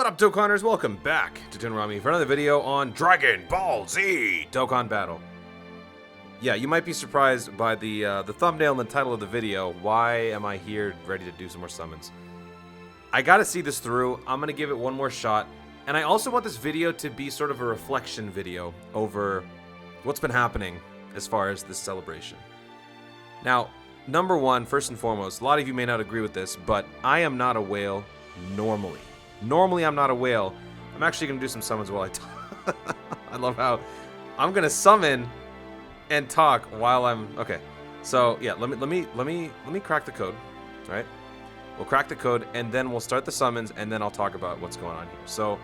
What up, Dokkaners? Welcome back to Tenrami for another video on Dragon Ball Z Dokkan Battle. Yeah, you might be surprised by the thumbnail and the title of the video. Why am I here ready to do some more summons? I gotta see this through. I'm gonna give it one more shot. And I also want this video to be sort of a reflection video over what's been happening as far as this celebration. Now, number one, first and foremost, a lot of you may not agree with this, but I am not a whale normally. Normally, I'm not a whale. I'm actually going to do some summons while I talk. I love how I'm going to summon and talk while I'm... Okay, so yeah, let me crack the code, all right? We'll crack the code, and then we'll start the summons, and then I'll talk about what's going on here. So,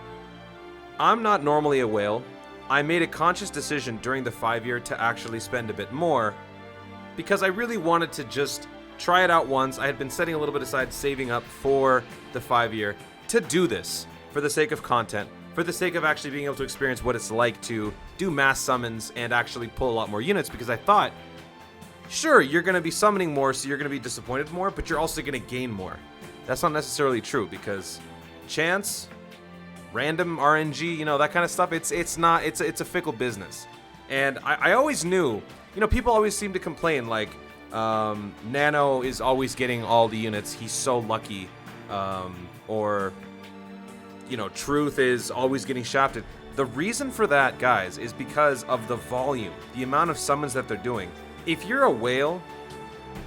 I'm not normally a whale. I made a conscious decision during the 5-year to actually spend a bit more because I really wanted to just try it out once. I had been setting a little bit aside, saving up for the 5-year to do this for the sake of content, for the sake of actually being able to experience what it's like to do mass summons and actually pull a lot more units, because I thought, sure, you're going to be summoning more, so you're going to be disappointed more, but you're also going to gain more. That's not necessarily true, because chance, random RNG, you know, that kind of stuff, it's a fickle business. And I always knew, you know, people always seem to complain, like, Nano is always getting all the units, he's so lucky, or, you know, Truth is always getting shafted. The reason for that, guys, is because of the volume, the amount of summons that they're doing. If you're a whale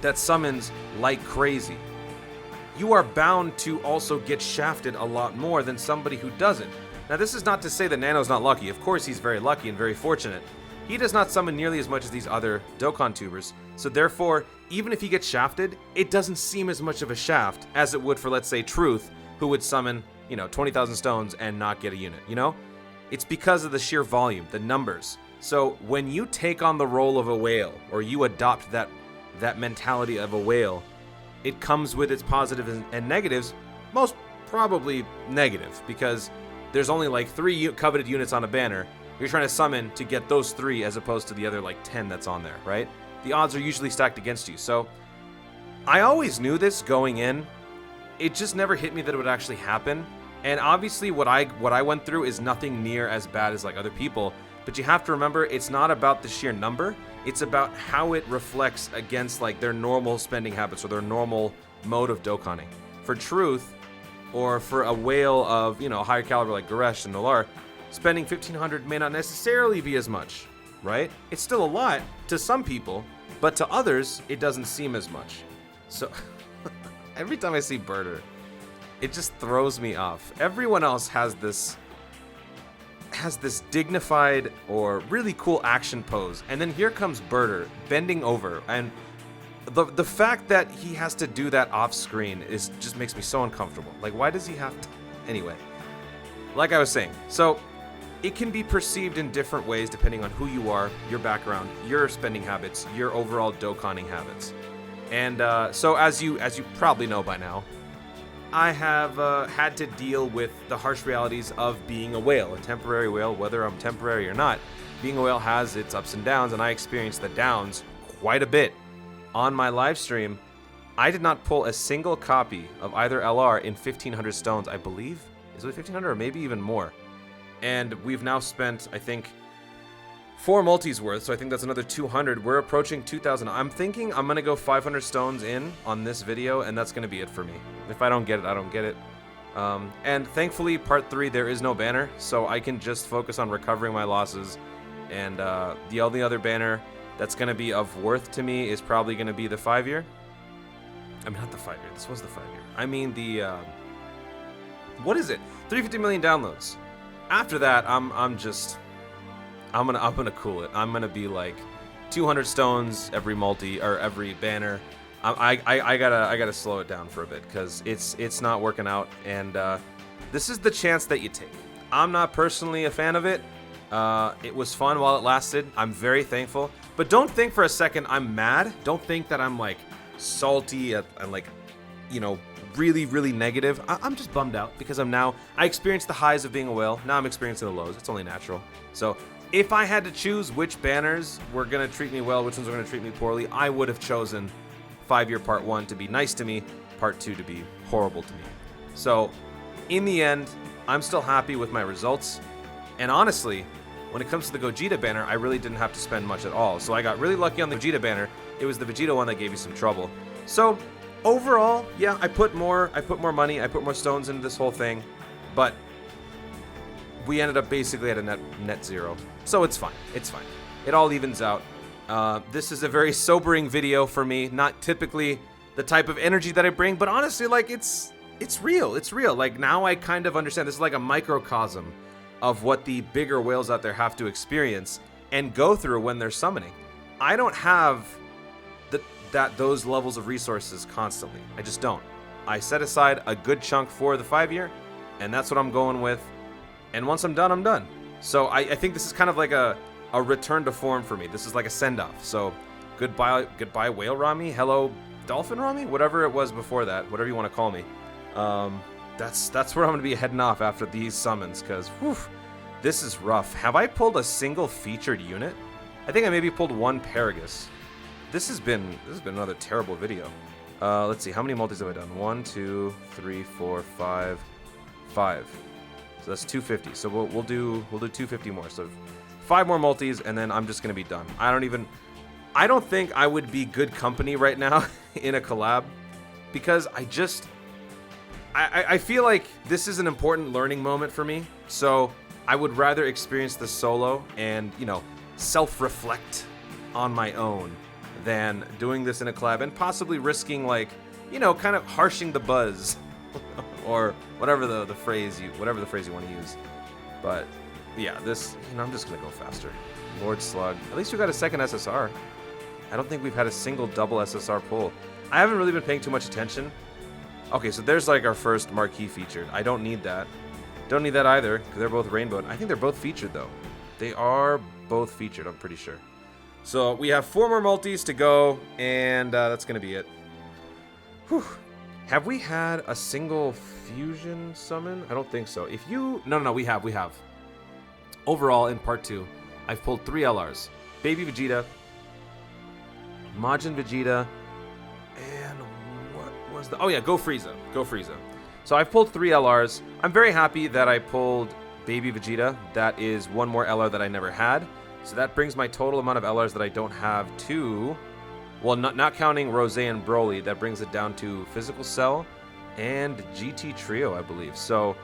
that summons like crazy, you are bound to also get shafted a lot more than somebody who doesn't. Now, this is not to say that Nano's not lucky. Of course, he's very lucky and very fortunate. He does not summon nearly as much as these other Dokkan tubers, so therefore, even if he gets shafted, it doesn't seem as much of a shaft as it would for, let's say, Truth, who would summon, you know, 20,000 stones and not get a unit, you know? It's because of the sheer volume, the numbers. So when you take on the role of a whale, or you adopt that mentality of a whale, it comes with its positives and negatives, most probably negative, because there's only like 3 coveted units on a banner. You're trying to summon to get those 3 as opposed to the other like 10 that's on there, right? The odds are usually stacked against you. So I always knew this going in. It just never hit me that it would actually happen. And obviously what I went through is nothing near as bad as like other people. But you have to remember, it's not about the sheer number. It's about how it reflects against like their normal spending habits or their normal mode of dokkaning. For Truth, or for a whale of, you know, higher caliber like Goresh and Nolar, spending 1,500 may not necessarily be as much, right? It's still a lot to some people, but to others, it doesn't seem as much. So, every time I see Birder, it just throws me off. Everyone else has this dignified or really cool action pose, and then here comes Birder bending over, and the fact that he has to do that off screen just makes me so uncomfortable. Like, why does he have to? Anyway, like I was saying, so it can be perceived in different ways depending on who you are, your background, your spending habits, your overall dokkaning habits. And so as you probably know by now, I have had to deal with the harsh realities of being a whale, a temporary whale. Whether I'm temporary or not, being a whale has its ups and downs, and I experienced the downs quite a bit. On my live stream, I did not pull a single copy of either LR in 1,500 stones, I believe. Is it 1,500 or maybe even more? And we've now spent, I think, 4 multis worth, so I think that's another 200. We're approaching 2,000. I'm thinking I'm going to go 500 stones in on this video, and that's going to be it for me. If I don't get it, I don't get it. And thankfully, part 3, there is no banner, so I can just focus on recovering my losses. And the only other banner that's going to be of worth to me is probably going to be the 5-year. I mean, not the 5-year. This was the 5-year. I mean the... what is it? 350 million downloads. After that, I'm gonna cool it. I'm gonna be like 200 stones every multi or every banner. I gotta slow it down for a bit because it's not working out, and this is the chance that you take. I'm not personally a fan of it. It was fun while it lasted. I'm very thankful, but don't think for a second I'm mad. Don't think that I'm like salty and like, you know, really negative. I'm just bummed out because I experienced the highs of being a whale. Now I'm experiencing the lows. It's only natural. So if I had to choose which banners were going to treat me well, which ones were going to treat me poorly, I would have chosen 5-year part 1 to be nice to me, part 2 to be horrible to me. So in the end, I'm still happy with my results. And honestly, when it comes to the Gogeta banner, I really didn't have to spend much at all. So I got really lucky on the Vegeta banner. It was the Vegito one that gave me some trouble. So overall, yeah, I put more money, I put more stones into this whole thing, but we ended up basically at a net zero. So it's fine. It's fine. It all evens out. This is a very sobering video for me. Not typically the type of energy that I bring, but honestly, like, it's real. It's real. Like, now I kind of understand. This is like a microcosm of what the bigger whales out there have to experience and go through when they're summoning. I don't have those levels of resources constantly. I just don't. I set aside a good chunk for the 5-year, and that's what I'm going with. And once I'm done, I'm done. So I think this is kind of like a return to form for me. This is like a send-off. So goodbye whale Rami, hello dolphin Rami, whatever it was before that, whatever you want to call me. That's where I'm going to be heading off after these summons, because this is rough. Have I pulled a single featured unit? I think I maybe pulled one Paragus. This has been another terrible video. Let's see, how many multis have I done? 1, 2, 3, 4, 5. So that's 250. So we'll do 250 more. So 5 more multis, and then I'm just gonna be done. I don't think I would be good company right now in a collab, because I feel like this is an important learning moment for me. So I would rather experience this solo and, you know, self-reflect on my own than doing this in a collab and possibly risking, like, you know, kind of harshing the buzz or whatever the phrase you want to use. But yeah, this, you know, I'm just gonna go faster. Lord Slug. At least we got a second SSR. I don't think we've had a single double SSR pull. I haven't really been paying too much attention. Okay, so there's like our first marquee featured. I don't need that. Don't need that either, because they're both rainbowed. I think they're both featured though. They are both featured, I'm pretty sure. So we have 4 more multis to go, and that's gonna be it. Whew. Have we had a single fusion summon? I don't think so. No, we have. Overall, in part 2, I've pulled 3 LRs. Baby Vegeta, Majin Vegeta, and what was the... Oh yeah, Go Frieza. So I've pulled 3 LRs. I'm very happy that I pulled Baby Vegeta. That is 1 more LR that I never had. So that brings my total amount of LRs that I don't have to... Well, not counting Rose and Broly, that brings it down to Physical Cell and GT Trio, I believe. So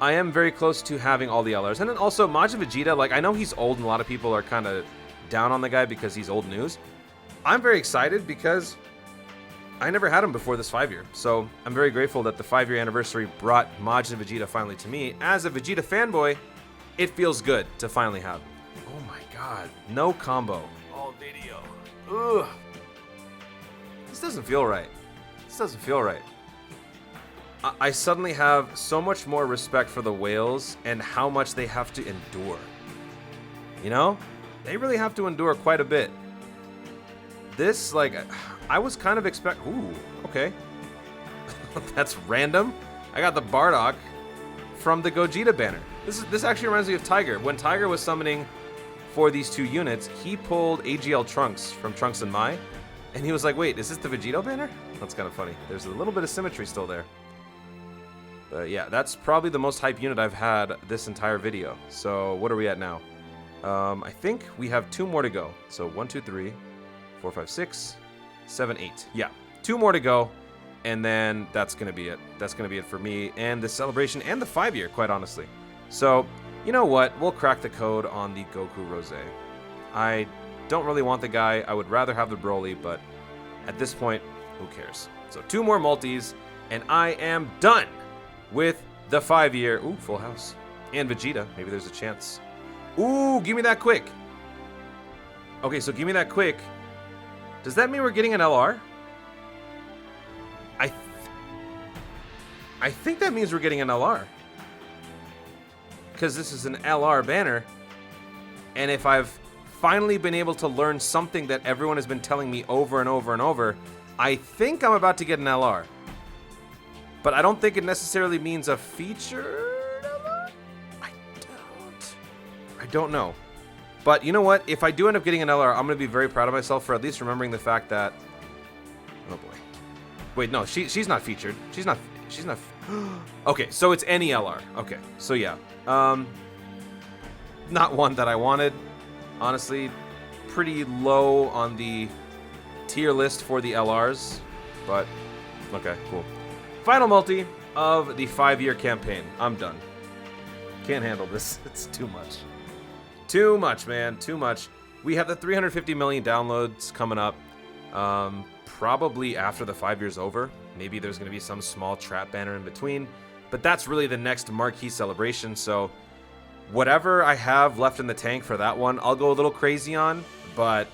I am very close to having all the LRs. And then also Majin Vegeta, like, I know he's old and a lot of people are kind of down on the guy because he's old news. I'm very excited because I never had him before this 5-year. So I'm very grateful that the 5-year anniversary brought Majin Vegeta finally to me. As a Vegeta fanboy, it feels good to finally have him. Oh my god, no combo. All video. Ugh. This doesn't feel right. I suddenly have so much more respect for the whales and how much they have to endure. You know? They really have to endure quite a bit. This, like, I was kind of ooh, okay. That's random. I got the Bardock from the Gogeta banner. This actually reminds me of Tiger. When Tiger was summoning for these 2 units, he pulled AGL Trunks from Trunks and Mai. And he was like, wait, is this the Vegito banner? That's kind of funny. There's a little bit of symmetry still there. But yeah, that's probably the most hype unit I've had this entire video. So what are we at now? I think we have 2 more to go. So 1, 2, 3, 4, 5, 6, 7, 8. Yeah, 2 more to go. And then that's going to be it. That's going to be it for me and the celebration and the 5-year, quite honestly. So, you know what? We'll crack the code on the Goku Rose. I don't really want the guy. I would rather have the Broly, but at this point, who cares? So 2 more multis, and I am done with the 5-year. Ooh, full house. And Vegeta. Maybe there's a chance. Ooh, give me that quick. Okay, so give me that quick. Does that mean we're getting an LR? I think that means we're getting an LR. Because this is an LR banner. And if I've finally been able to learn something that everyone has been telling me over and over and over, I think I'm about to get an LR. But I don't think it necessarily means a featured LR? I don't know. But you know what? If I do end up getting an LR, I'm going to be very proud of myself for at least remembering the fact that... Oh boy. Wait, no, she's not featured. She's not... Okay, so it's any LR. Okay, so yeah. Not one that I wanted. Honestly, pretty low on the tier list for the LRs. But, okay, cool. Final multi of the 5-year campaign. I'm done. Can't handle this. It's too much. Too much, man. Too much. We have the 350 million downloads coming up. Probably after the 5 years over. Maybe there's going to be some small trap banner in between. But that's really the next marquee celebration. So whatever I have left in the tank for that one, I'll go a little crazy on. But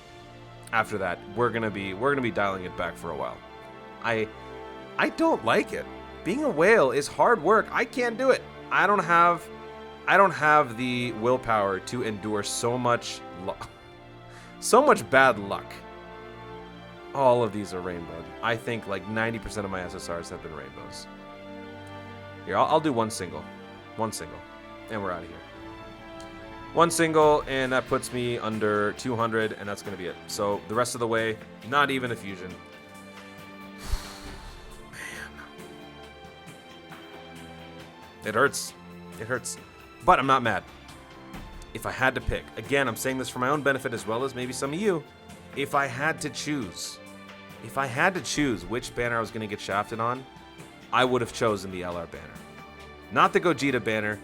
after that, we're gonna be dialing it back for a while. I don't like it. Being a whale is hard work. I can't do it. I don't have the willpower to endure so much bad luck. All of these are rainbowed. I think like 90% of my SSRs have been rainbows. Here, I'll do one single. One single. And we're out of here. One single, and that puts me under 200, and that's going to be it. So the rest of the way, not even a fusion. Man. It hurts. It hurts. But I'm not mad. If I had to pick, again, I'm saying this for my own benefit as well as maybe some of you, if I had to choose which banner I was going to get shafted on, I would have chosen the LR banner. Not the Gogeta banner,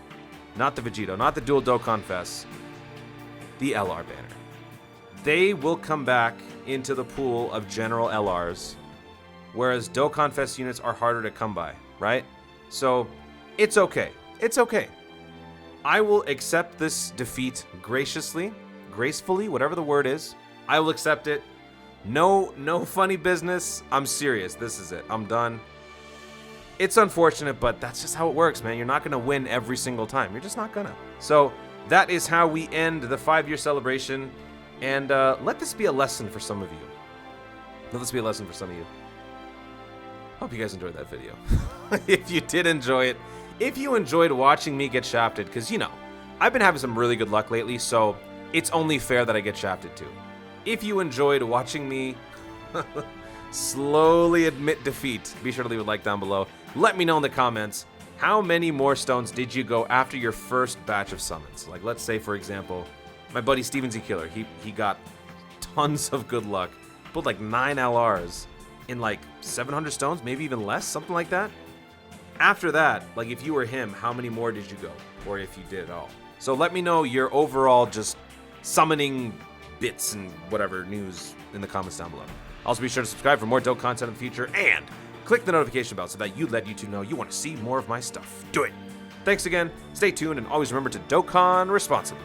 not the Vegito, not the Dual Dokkan Fest, the LR banner. They will come back into the pool of general LRs, whereas Dokkan Fest units are harder to come by, right? So, it's okay. It's okay. I will accept this defeat graciously, gracefully, whatever the word is. I will accept it. No funny business. I'm serious. This is it. I'm done. It's unfortunate, but that's just how it works, man. You're not going to win every single time. You're just not going to. So that is how we end the 5-year celebration. And let this be a lesson for some of you. Let this be a lesson for some of you. Hope you guys enjoyed that video. If you did enjoy it, if you enjoyed watching me get shafted, because, you know, I've been having some really good luck lately, so it's only fair that I get shafted too. If you enjoyed watching me slowly admit defeat, be sure to leave a like down below. Let me know in the comments, how many more stones did you go after your first batch of summons? Like, let's say, for example, my buddy Steven Z Killer, he got tons of good luck. Pulled like 9 LRs in like 700 stones, maybe even less, something like that. After that, like if you were him, how many more did you go? Or if you did at all. So let me know your overall just summoning bits and whatever news in the comments down below. Also be sure to subscribe for more dope content in the future and click the notification bell so that you let YouTube know you want to see more of my stuff. Do it! Thanks again, stay tuned, and always remember to Dokkan responsibly.